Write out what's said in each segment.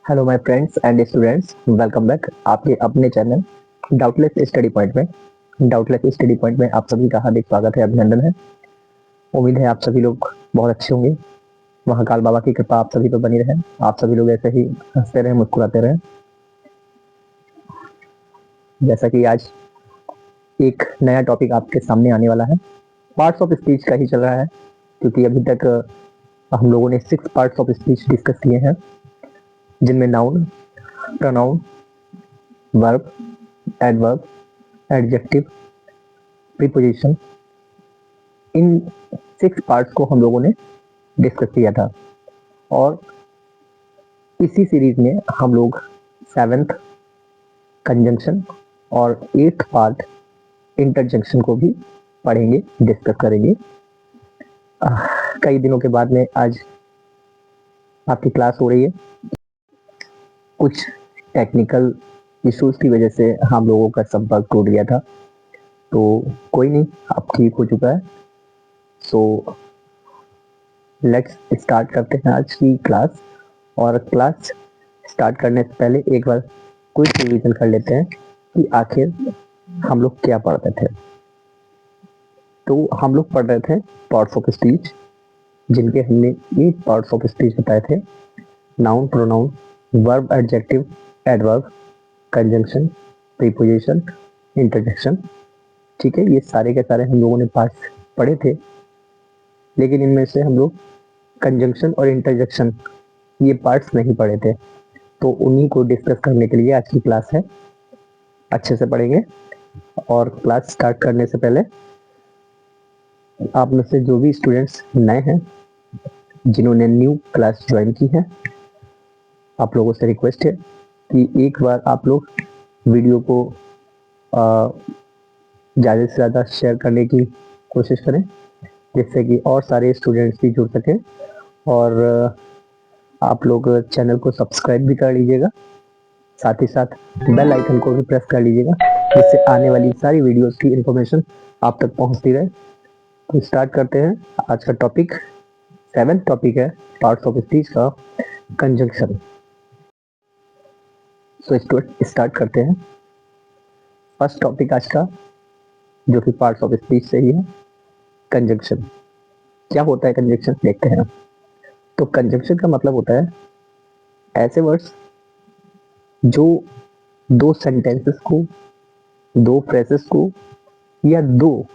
Hello my friends and students, welcome back आपके अपने channel doubtless study point में। Doubtless study point में आप सभी का हार्दिक स्वागत है, अभिनंदन है। उम्मीद है आप सभी लोग बहुत अच्छे होंगे। महाकाल बाबा की कृपा आप सभी पर बनी रहे। आप सभी लोग ऐसे ही हंसते रहे, मुस्कुराते रहे। जैसा कि आज एक नया टॉपिक आपके सामने आने वाला है, पार्ट्स ऑफ स्पीच का ही चल रहा है, क्योंकि अभी तक हम लोगों ने 6 पार्ट्स ऑफ स्पीच डिस्कस किए हैं, जिनमें noun, pronoun, verb, adverb, adjective, preposition, इन 6 पार्ट्स को हम लोगों ने डिस्कस किया था। और इसी सीरीज में हम लोग 7th कंजंक्शन और 8th पार्ट इंटरजेक्शन को भी पढ़ेंगे, डिस्कस करेंगे। कई दिनों के बाद में आज आपकी क्लास हो रही है। कुछ टेक्निकल इश्यूज की वजह से हम लोगों का संपर्क टूट गया था, तो कोई नहीं, अब ठीक हो चुका है। सो लेट्स स्टार्ट करते हैं आज की क्लास। और क्लास स्टार्ट करने से पहले एक बार क्विक रिवीजन कर लेते हैं कि आखिर हम लोग क्या पढ़ते थे। तो हम लोग पढ़ रहे थे पार्ट्स ऑफ स्पीच, जिनके हमने 8 पार्ट्स ऑफ स्पीच बताए थे: noun, pronoun, verb, adjective, adverb, conjunction, preposition, interjection. ठीक है, ये सारे के सारे हम लोगों ने पार्ट्स पढ़े थे, लेकिन इनमें से हम लोग कंजंक्शन और इंटरजेक्शन ये पार्ट्स नहीं पढ़े थे, तो उन्हीं को डिस्कस करने के लिए आज की क्लास है। अच्छे से पढ़ेंगे। और क्लास स्टार्ट करने से पहले आप में से जो भी स्टूडेंट्स नए हैं, जिन्होंने न्यू क्लास ज्वाइन की है, आप लोगों से रिक्वेस्ट है कि एक बार आप लोग वीडियो को ज़्यादा से ज़्यादा शेयर करने की कोशिश करें, जिससे कि और सारे स्टूडेंट्स भी जुड़ सकें। और आप लोग चैनल को सब्सक्राइब भी कर लीजिएगा, साथ ही साथ बेल आइकन को भी प्रेस कर लीजिएगा, जिससे आने वाली सारी वीडियोस की इंफॉर्मेशन आप तक पहुंचती रहे। तो स्टार्ट करते हैं आज का टॉपिक। 7th टॉपिक है पार्ट्स ऑफ स्पीच का, कंजंक्शन। सो स्टार्ट करते हैं फर्स्ट टॉपिक आज का, जो कि पार्ट्स ऑफ स्पीच से ही है, कंजंक्शन। क्या होता है कंजंक्शन, देखते हैं। तो कंजंक्शन का मतलब होता है ऐसे वर्ड्स जो दो सेंटेंसेस को, दो फ्रेजेस को या दो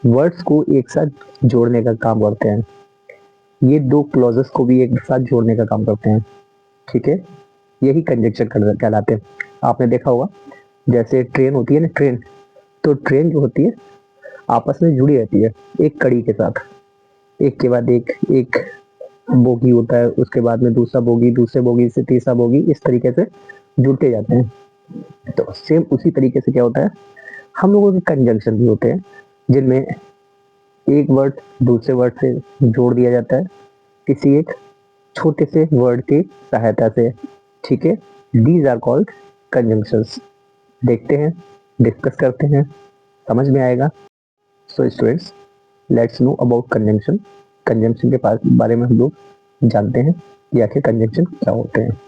वर्ड्स को एक साथ जोड़ने का काम करते हैं। ये दो क्लॉजेस को भी एक साथ जोड़ने का काम करते हैं। ठीक है, यही कंजंक्शन कहलाते हैं। आपने देखा होगा, जैसे ट्रेन होती है ना, ट्रेन, तो ट्रेन जो होती है आपस में जुड़ी रहती है एक कड़ी के साथ। एक के बाद एक एक बोगी होता है, उसके बाद में दूसरा बोगी, दूसरे बोगी से तीसरा बोगी, इस तरीके से जुड़ते जाते हैं। तो सेम उसी तरीके से क्या होता है, हम लोगों के कंजंक्शन भी होते हैं, जिनमें एक वर्ड दूसरे वर्ड से जोड़ दिया जाता है किसी एक छोटे से वर्ड की सहायता से। ठीक है, दीज आर कॉल्ड कंजंक्शंस। देखते हैं, डिस्कस करते हैं, समझ में आएगा। So students, let's know about conjunction. Conjunction के बारे में हम लोग जानते हैं कि आखिर कंजंक्शन क्या होते हैं।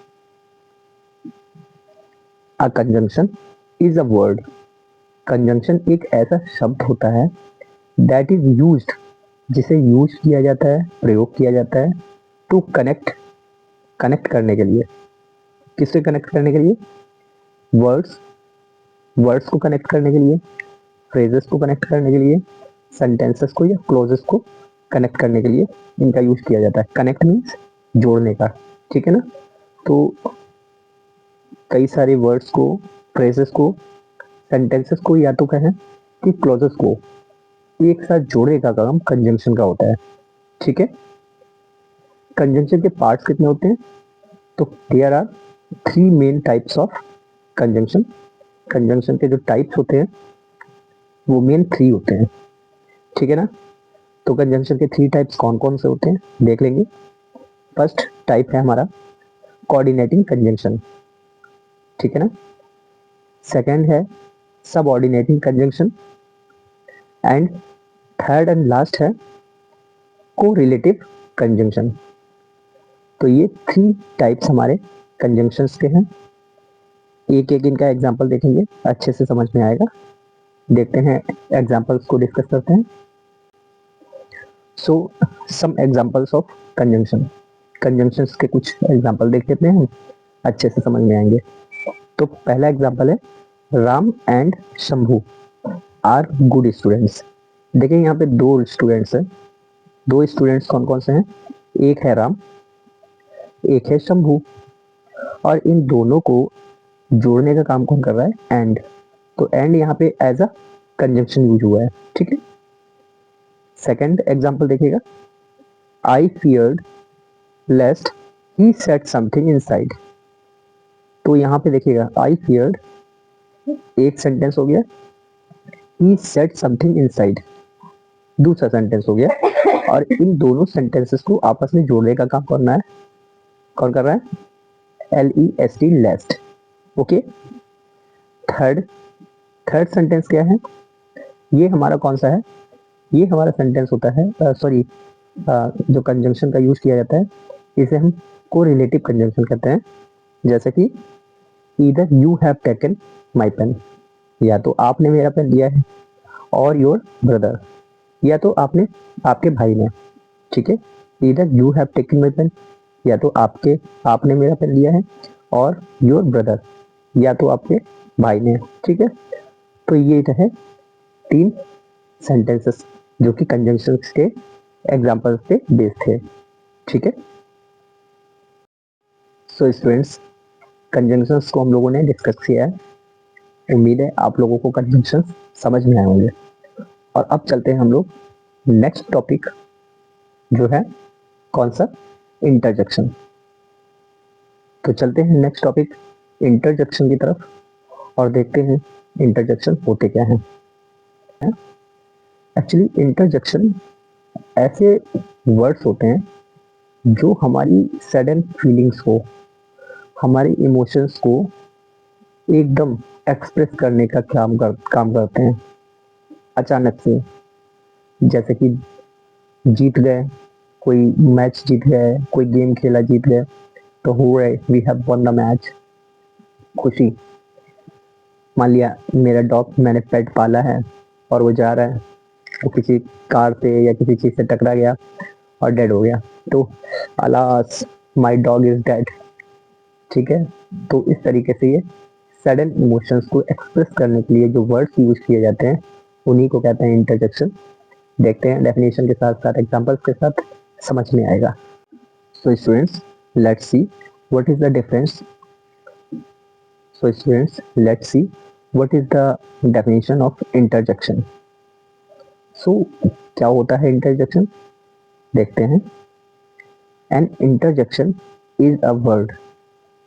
A conjunction is a word. Conjunction एक ऐसा शब्द होता है दैट इज यूज्ड, जिसे यूज किया जाता है, प्रयोग किया जाता है, टू कनेक्ट, कनेक्ट करने के लिए। किससे कनेक्ट करने के लिए? वर्ड्स, वर्ड्स को कनेक्ट करने के लिए, फ्रेजेस को कनेक्ट करने के लिए, सेंटेंसेस को या क्लोजेस को कनेक्ट करने के लिए इनका यूज किया जाता है। कनेक्ट मीन्स जोड़ने का। ठीक है ना, तो कई सारे वर्ड्स को, फ्रेजेस को, सेंटेंसेस को या तो कहें कि क्लोजेस को एक साथ जोड़ने का काम कंजंक्शन का होता है। ठीक है, कंजंक्शन के पार्ट्स कितने होते हैं? तो there are 3 main types of conjunction. Conjunction के जो टाइप्स होते हैं वो मेन 3 होते हैं। ठीक है ना, तो कंजंक्शन के 3 टाइप्स कौन कौन से होते हैं देख लेंगे। फर्स्ट टाइप है हमारा कोऑर्डिनेटिंग कंजंक्शन। ठीक है ना, सेकंड है subordinating conjunction, and third and last है कोरिलेटिव कंजंक्शन। तो ये 3 टाइप्स हमारे कंजंक्शंस के हैं। एक एक इनका एग्जाम्पल देखेंगे, अच्छे से समझ में आएगा। देखते हैं एग्जाम्पल्स को, डिस्कस करते हैं। So some examples of conjunction, conjunctions के कुछ एग्जाम्पल देख लेते हैं, अच्छे से समझ में आएंगे। तो पहला एग्जाम्पल है Ram and Shambhu are good students. देखिए यहाँ पे दो स्टूडेंट्स हैं। दो स्टूडेंट्स कौन कौन से हैं? एक है राम, एक है शंभू, और इन दोनों को जोड़ने का काम कौन कर रहा है? एंड। तो एंड यहाँ पे एज अ कंजंक्शन यूज हुआ है, ठीक है। सेकंड एग्जांपल देखिएगा, I feared lest he said something inside. तो यहाँ पे देखिएगा आई फियर्ड एक सेंटेंस हो गया, ही सेड समथिंग इनसाइड दूसरा सेंटेंस हो गया, और इन दोनों सेंटेंसेस को आपस में जोड़ने का काम करना है, कौन कर रहा है? LEST, लेस्ट। ओके। थर्ड सेंटेंस क्या है? ये हमारा कौन सा है? ये हमारा सेंटेंस होता है, सॉरी, जो कंजंक्शन का यूज किया जाता है इसे हम कोरिलेटिव कंजंक्शन कहते हैं। जैसे कि either you have taken my pen, या तो आपने मेरा पेन लिया है, और योर ब्रदर, या तो आपके भाई ने, ठीक है। Either you have taken my pen, या तो आपने मेरा पेन लिया है, और योर ब्रदर, या तो आपके भाई ने, ठीक है। तो ये है 3 सेंटेंसेस जो कि कंजंक्शंस के एग्जांपल्स पे बेस्ड थे, ठीक है। सो स्टूडेंट्स, कंजंक्शंस को हम लोगों ने डिस्कस किया है। उम्मीद है आप लोगों को कंजंक्शंस समझ में आए होंगे। और अब चलते हैं हम लोग नेक्स्ट टॉपिक, जो है कौन सा? इंटरजेक्शन। तो चलते हैं नेक्स्ट टॉपिक इंटरजेक्शन की तरफ, और देखते हैं इंटरजेक्शन होते क्या हैं। एक्चुअली इंटरजेक्शन ऐसे वर्ड्स होते हैं जो हमारी सडन फीलिंग्स को, हमारे इमोशंस को एकदम एक्सप्रेस करने का काम करते हैं अचानक से। जैसे कि जीत गए, कोई मैच जीत गए, कोई गेम खेला जीत गए, तो हुए we have won the match, खुशी। मान लिया मेरा डॉग मैंने पेट पाला है और वो जा रहा है, वो किसी कार से या किसी चीज से टकरा गया और डेड हो गया, तो alas my dog is dead, ठीक है। तो इस तरीके से ये सडन इमोशंस को एक्सप्रेस करने के लिए जो वर्ड्स यूज किए जाते हैं उन्हीं को कहते हैं इंटरजेक्शन। देखते हैं डेफिनेशन के साथ साथ एग्जांपल्स के साथ, समझ में आएगा। So students, let's see what is the difference. So students, let's see what is the definition of interjection. सो क्या होता है इंटरजेक्शन? देखते हैं। An interjection is a word.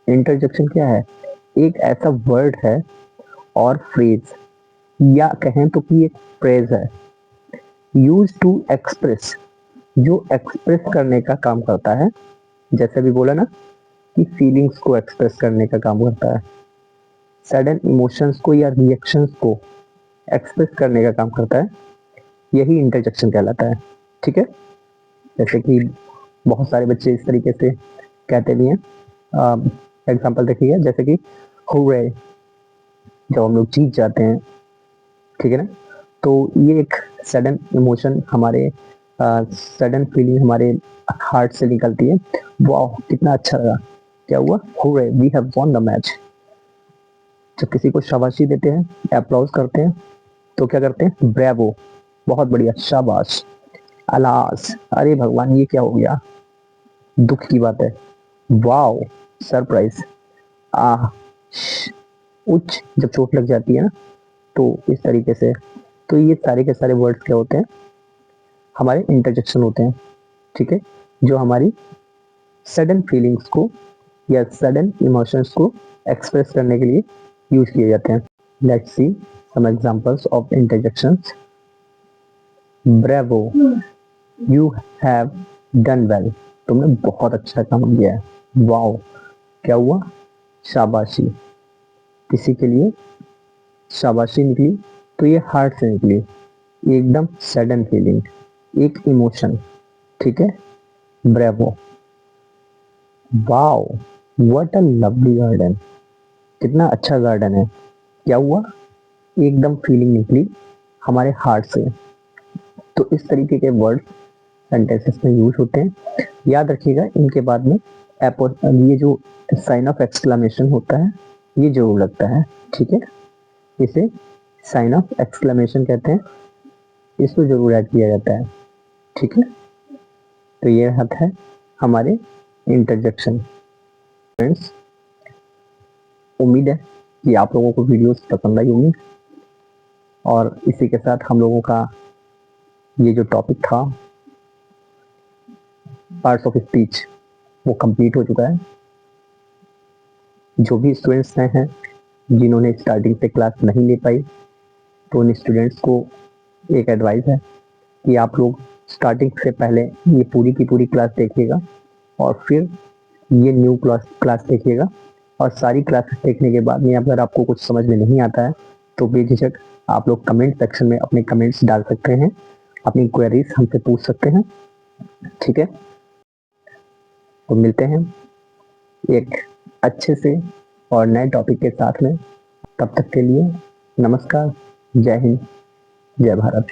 Interjection क्या है? एक ऐसा वर्ड है और फ्रेज, या कहें तो कि एक फ्रेज है, यूज टू एक्सप्रेस, जो एक्सप्रेस करने का काम करता है। जैसे भी बोला ना कि फीलिंग्स को एक्सप्रेस करने का काम करता है, सडन इमोशंस को या रिएक्शंस को एक्सप्रेस करने का काम करता है, यही इंटरजेक्शन कहलाता है, ठीक है। जैसे कि बहुत सारे बच्चे इस तरीके से कहते भी हैं। एग्जाम्पल देखिए, जैसे कि हुर्रे, जब हम लोग जीत जाते हैं, ठीक है ना, तो ये एक सडन इमोशन, हमारे सडन फीलिंग हमारे हार्ट से निकलती है। वाह कितना अच्छा लगा, क्या हुआ? Hurray we have won the match. जब किसी को शाबाशी देते हैं, अप्लॉज करते हैं, तो क्या करते हैं? ब्रेवो, बहुत बढ़िया, शाबाश। अलास, अरे भगवान ये क्या हो गया, दुख की बात है। Wow, surprise. आह, उच्च, जब चोट लग जाती है ना, तो इस तरीके से। तो ये सारे के सारे वर्ड्स क्या होते हैं? हमारे इंटरजेक्शन होते हैं, ठीक है, जो हमारी सडन फीलिंग्स को या सडन इमोशंस को एक्सप्रेस करने के लिए यूज किए जाते हैं। Let's see some examples of interjections. Bravo, you have done well, तुमने बहुत अच्छा काम किया है। वाओ, क्या हुआ? शाबाशी। किसी के लिए शाबाशी निकली तो ये हार्ट से निकली, एकदम सडन फीलिंग, एक इमोशन, ठीक है। Bravo. Wow, what a lovely garden, कितना अच्छा गार्डन है। क्या हुआ, एकदम फीलिंग निकली हमारे हार्ट से। तो इस तरीके के वर्ड सेंटेंसेस में यूज होते हैं। याद रखिएगा इनके बाद में ये जो साइन ऑफ एक्सक्लेमेशन होता है ये जरूर लगता है, ठीक है। इसे साइन ऑफ एक्सक्लेमेशन कहते हैं, इसको जरूर ऐड किया जाता है, ठीक है। तो ये है हमारे इंटरजेक्शन। फ्रेंड्स, उम्मीद है कि आप लोगों को वीडियोस पसंद आई होंगी, और इसी के साथ हम लोगों का ये जो टॉपिक था पार्ट्स ऑफ स्पीच वो कंप्लीट हो चुका है। जो भी स्टूडेंट्स नए हैं जिन्होंने स्टार्टिंग से क्लास नहीं ले पाई, तो उन स्टूडेंट्स को एक एडवाइस है कि आप लोग स्टार्टिंग से पहले ये पूरी की पूरी क्लास देखिएगा, और फिर ये न्यू क्लास देखिएगा। और सारी क्लासेस देखने के बाद में अगर आपको कुछ समझ में नहीं आता है तो बेझिझक आप लोग कमेंट सेक्शन में अपने कमेंट्स डाल सकते हैं, अपनी क्वेरीज हमसे पूछ सकते हैं, ठीक है। तो मिलते हैं एक अच्छे से और नए टॉपिक के साथ में। तब तक के लिए नमस्कार, जय हिंद, जय भारत।